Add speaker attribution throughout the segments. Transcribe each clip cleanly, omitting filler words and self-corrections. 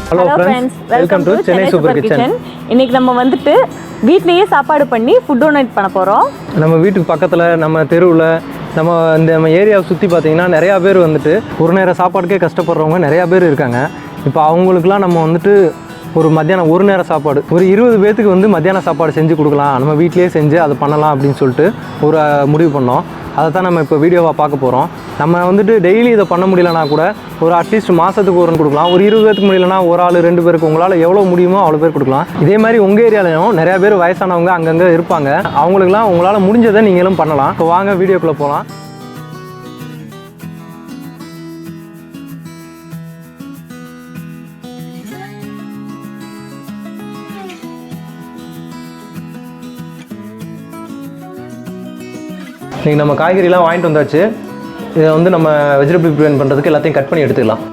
Speaker 1: Hello friends, welcome to Chennai Super Kitchen. இன்னைக்கு நம்ம வந்துட்டு வீட்லயே சாப்பாடு பண்ணி ஃபுட் டொனேட் பண்ண போறோம்.
Speaker 2: நம்ம வீட்டுக்கு பக்கத்துல நம்ம தெருவுல நம்ம ஏரியாவை சுத்தி பாத்தீங்கன்னா நிறைய பேர் வந்துட்டு ஒரு நேர சாப்பாடுக்கே கஷ்டப்படுறவங்க நிறைய பேர் இருக்காங்க. இப்போ அவங்களுக்குலாம் நம்ம வந்துட்டு ஒரு மத்தியானம் ஒரு நேர சாப்பாடு ஒரு 20 பேருக்கு வந்து மத்தியான சாப்பாடு செஞ்சு கொடுக்கலாம், நம்ம வீட்டிலேயே செஞ்சு அதை பண்ணலாம் அப்படின்னு சொல்லிட்டு ஒரு முடிவு பண்ணோம். அதை தான் நம்ம இப்போ வீடியோவாக பார்க்க போகிறோம். நம்ம வந்துட்டு டெய்லி இதை பண்ண முடியலனா கூட ஒரு அட்லீஸ்ட் மாதத்துக்கு ஒரு கொடுக்கலாம். ஒரு 20 பேருக்கு முடியலனா ஒரு ஆள் 2 பேருக்கு உங்களால் எவ்வளோ முடியுமோ அவ்வளோ பேர் கொடுக்கலாம். இதே மாதிரி உங்கள் ஏரியாலையும் நிறையா பேர் வயசானவங்க அங்கங்கே இருப்பாங்க. அவங்களுக்குலாம் உங்களால் முடிஞ்சதை நீங்களும் பண்ணலாம். இப்போ வாங்க வீடியோக்குள்ளே போகலாம். இன்றைக்கி நம்ம காய்கறிலாம் வாங்கிட்டு வந்தாச்சு. இதை வந்து நம்ம வெஜிடபிள் பிரியாணி பண்ணுறதுக்கு எல்லாத்தையும் கட் பண்ணி எடுத்துக்கலாம்.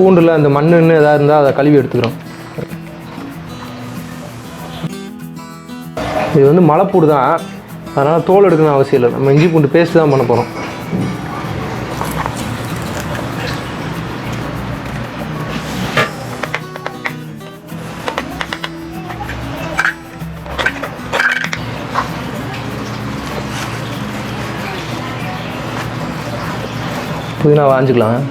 Speaker 2: பூண்டில் அந்த மண்ணுன்னு எதாவது இருந்தால் அதை கழுவி எடுத்துக்கிறோம். இது வந்து மலைப்பூடு தான், அதனால் தோல் எடுக்கணும் அவசியம் இல்லை. நம்ம இஞ்சி பூண்டு பேஸ்ட் தான் பண்ண போகிறோம். புதினா வாங்கிக்கலாம்.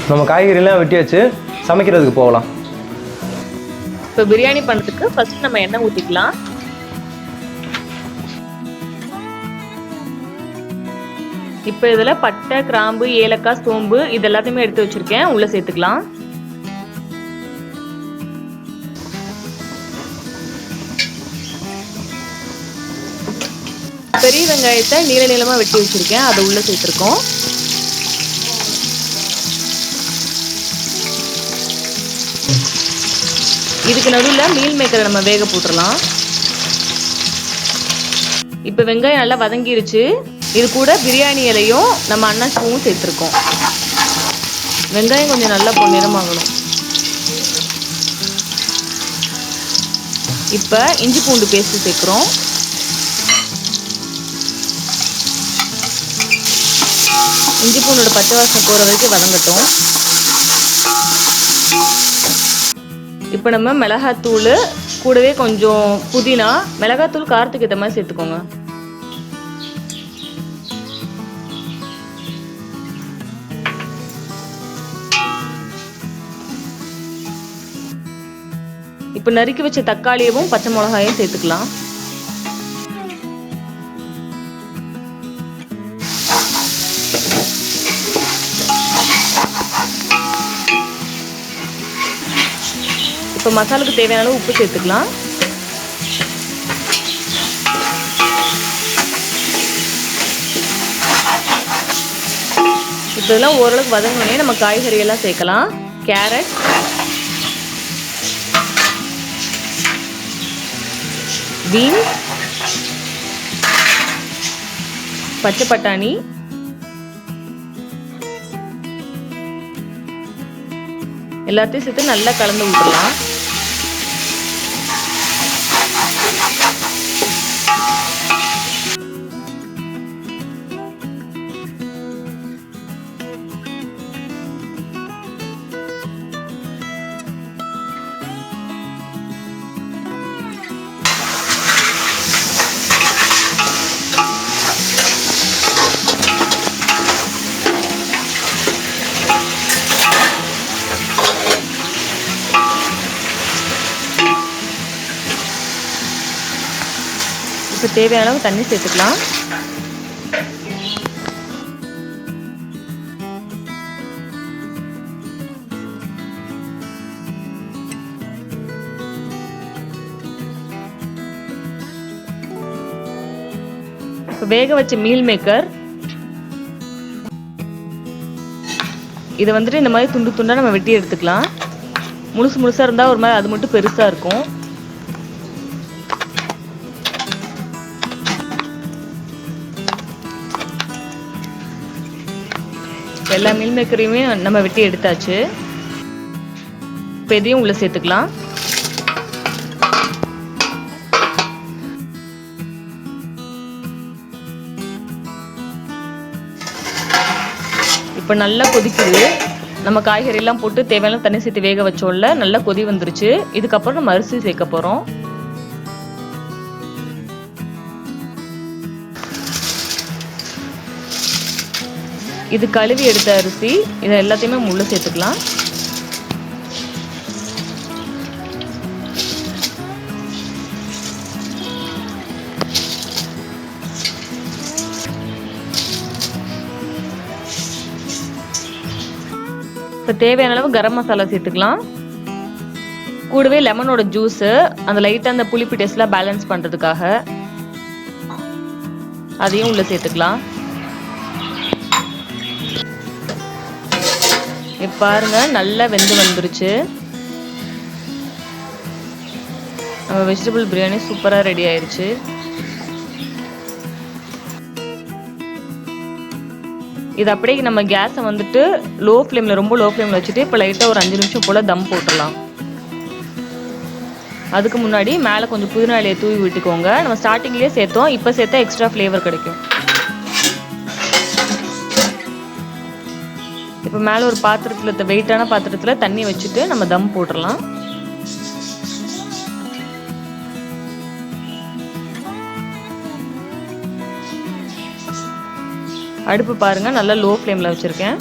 Speaker 2: நம்ம காய்கறிலாம் வெட்டியாச்சு, சமைக்கிறதுக்கு போகலாம்.
Speaker 1: இப்போ பிரியாணி பண்ணுறதுக்கு ஃபர்ஸ்ட் நம்ம எண்ணெய் ஊற்றிக்கலாம். இப்போ இதில் பட்டை, கிராம்பு, ஏலக்காய், சோம்பு இது எல்லாத்தையுமே எடுத்து வச்சிருக்கேன், உள்ள சேர்த்துக்கலாம். பெரிய வெங்காயத்தை நீள நீளமாக வெட்டி வச்சிருக்கேன், அதை உள்ள சேர்த்துருக்கோம். இதுக்கு நடுவில் மீல் மேக்கரை நம்ம வேக போட்டுடலாம். இப்போ வெங்காயம் நல்லா வதங்கிருச்சு. இது கூட பிரியாணி இலையும் நம்ம அன்னாசி பூவும் சேர்த்துருக்கோம். வெங்காயம் கொஞ்சம் நல்லா பொன்னிறமாகணும். இப்போ இஞ்சி பூண்டு பேஸ்ட்டு சேர்க்குறோம். இஞ்சி பூண்டோட பச்சை வாசனை போகிற வரைக்கும் வதங்கட்டும். இப்போ நம்ம மிளகாத்தூள் கூடவே கொஞ்சம் புதினா, மிளகாத்தூள் காரத்துக்கு ஏற்ற மாதிரி சேர்த்துக்கோங்க. இப்போ நறுக்கி வச்ச தக்காளியவும் பச்சை மிளகாயும் சேர்த்துக்கலாம். இப்போ மசாலுக்கு தேவையான அளவு உப்பு சேர்த்துக்கலாம். இப்போ இதெல்லாம் ஓரளவுக்கு வதங்கினோடனே நம்ம காய்கறியெல்லாம் சேர்க்கலாம். கேரட், பீன்ஸ், பச்சை பட்டாணி, எல்லாத்தையும் சேர்த்து நல்லா கலந்து விட்டுடலாம். இப்போ தேவையான அளவு தண்ணி சேர்த்துக்கலாம். இப்போ வேக வச்ச மீல் மேக்கர் இதை வந்துட்டு இந்த மாதிரி துண்டு துண்டாக நம்ம வெட்டி எடுத்துக்கலாம். முழுசு முழுசாக இருந்தால் ஒரு மாதிரி அது மட்டும் பெருசாக இருக்கும். எல்லா மீல் மேக்கரையுமே நம்ம வெட்டி எடுத்தாச்சு. இப்போ இதையும் உள்ள சேர்த்துக்கலாம். இப்போ நல்லா கொதிக்குது. நம்ம காய்கறி எல்லாம் போட்டு தேவையான தண்ணி சேர்த்து வேக வச்சோம்ல, நல்லா கொதி வந்துருச்சு. இதுக்கப்புறம் நம்ம அரிசி சேர்க்க போகிறோம். இது கழுவி எடுத்த அரிசி. இதை எல்லாத்தையுமே உள்ள சேர்த்துக்கலாம். இப்போ தேவையான அளவு கரம் மசாலா சேர்த்துக்கலாம். கூடவே லெமனோட ஜூஸு அந்த லைட்டாக அந்த புளிப்பு டேஸ்ட்லாம் பேலன்ஸ் பண்ணுறதுக்காக அதையும் உள்ள சேர்த்துக்கலாம். பாருங்க நல்லா வெந்து வந்துருச்சு. நம்ம வெஜிடபிள் பிரியாணி சூப்பராக ரெடி ஆயிடுச்சு. இது அப்படியே நம்ம கேஸை வந்துட்டு ரொம்ப லோ ஃப்ளேமில் வச்சுட்டு இப்போ லைட்டாக ஒரு 5 நிமிஷம் போல் தம் போட்டுடலாம். அதுக்கு முன்னாடி மேலே கொஞ்சம் புதினா இலையை தூவி விட்டுக்கோங்க. நம்ம ஸ்டார்டிங்லேயே சேர்த்தோம், இப்போ சேர்த்தா எக்ஸ்ட்ரா ஃப்ளேவர் கிடைக்கும். இப்போ மேலே ஒரு பாத்திரத்தில் வெயிட்டான பாத்திரத்தில் தண்ணி வச்சுட்டு நம்ம தம் போட்டுடலாம். அடுப்பு பாருங்க நல்லா லோ ஃப்ளேமில் வச்சுருக்கேன்.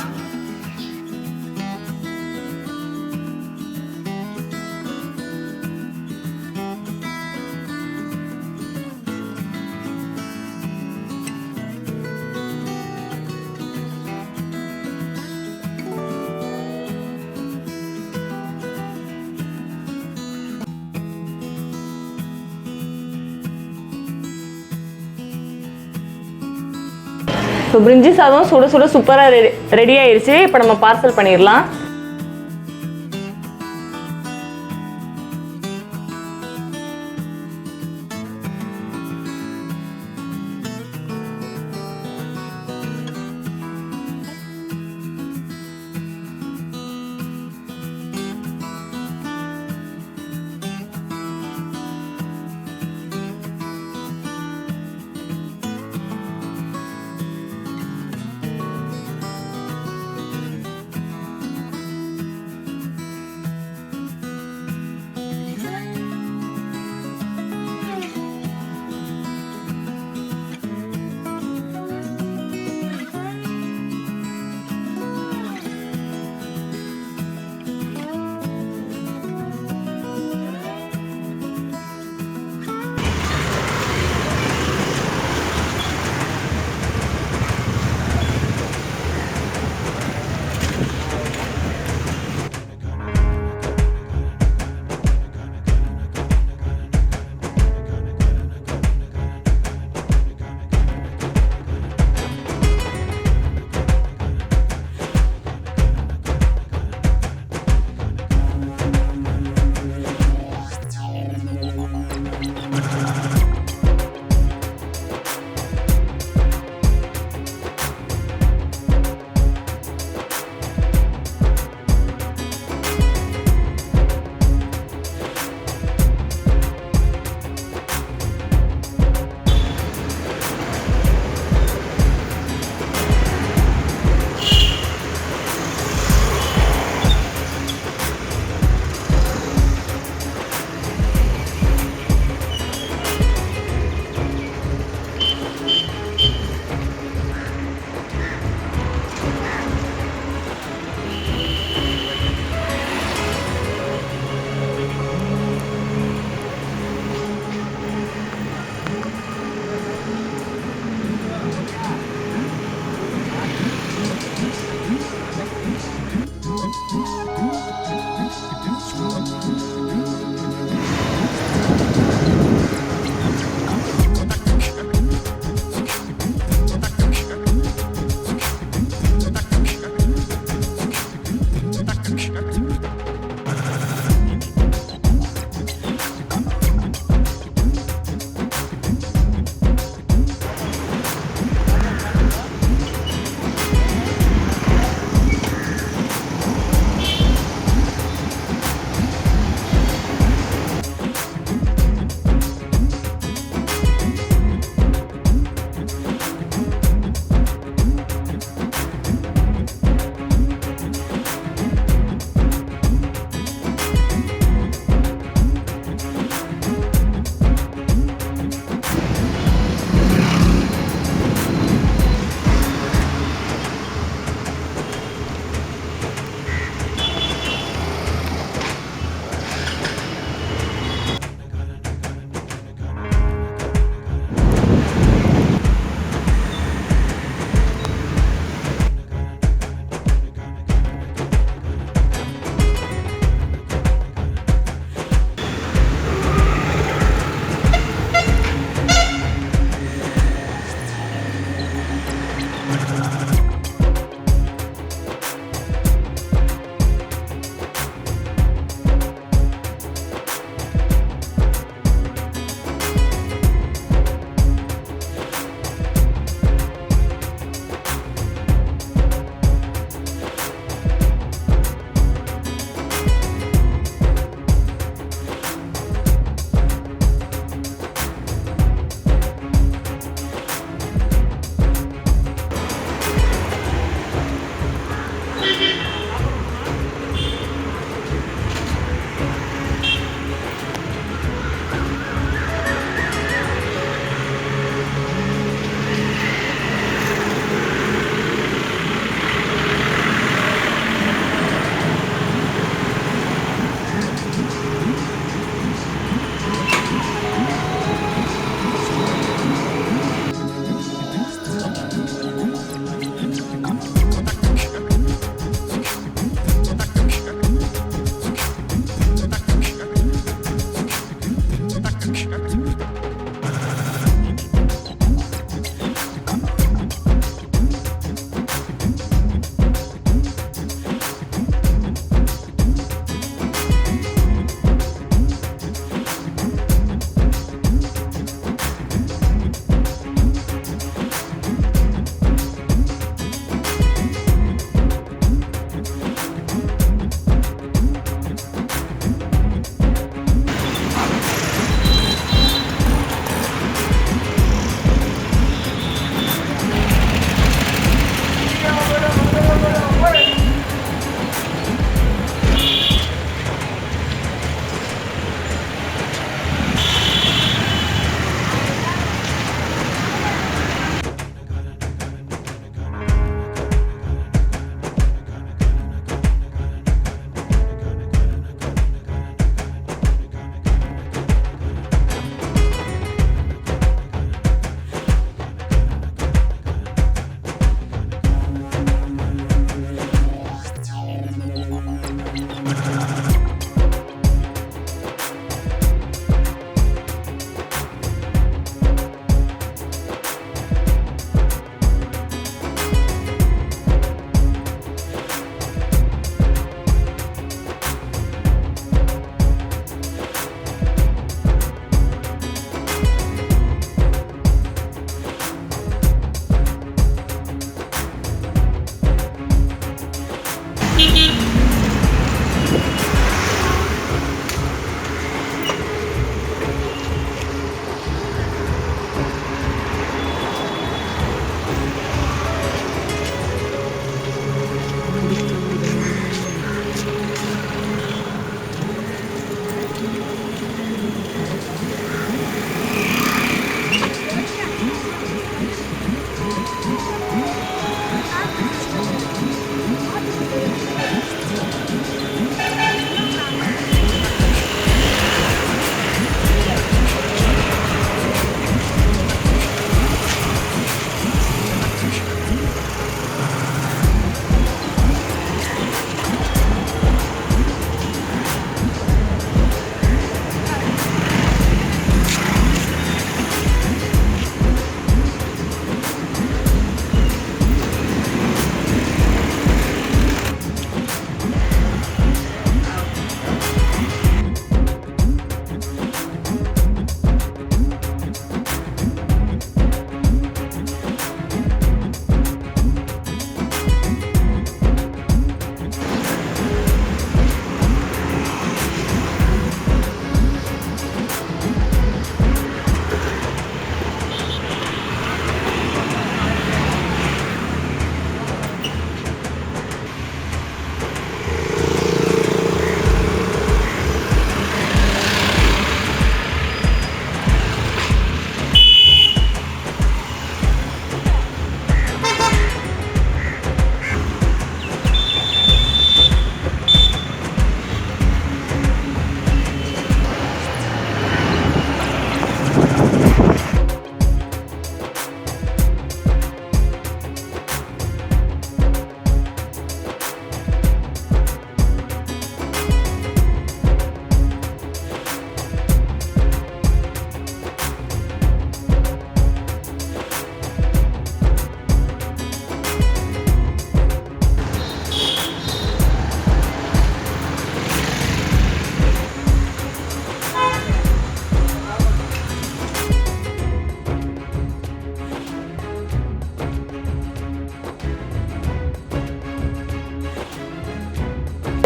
Speaker 1: ஸோ பிரிஞ்சி சாதம் சுட சுட சூப்பராக ரெடி ஆயிடுச்சு. இப்போ நம்ம பார்சல் பண்ணிடலாம்.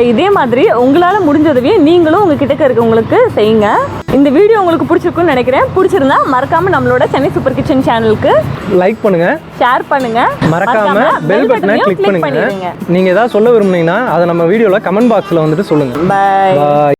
Speaker 3: இதே மாதிரி உங்களால் முடிஞ்ச உதவியை நீங்களும் உங்கள் கிட்டக்க இருக்கவங்களுக்கு செய்யுங்க. இந்த வீடியோ உங்களுக்கு பிடிச்சிருக்குன்னு நினைக்கிறேன். பிடிச்சிருந்தா மறக்காம நம்மளோட சென்னை சூப்பர் கிச்சன் சேனலுக்கு
Speaker 2: லைக் பண்ணுங்க,
Speaker 3: ஷேர் பண்ணுங்க,
Speaker 2: மறக்காம பெல் பட்டனை கிளிக் பண்ணுங்க. நீங்க ஏதாவது சொல்ல விரும்புனீங்கன்னா அதை நம்ம வீடியோல கமெண்ட் பாக்ஸ்ல வந்துட்டு சொல்லுங்க.
Speaker 3: பை.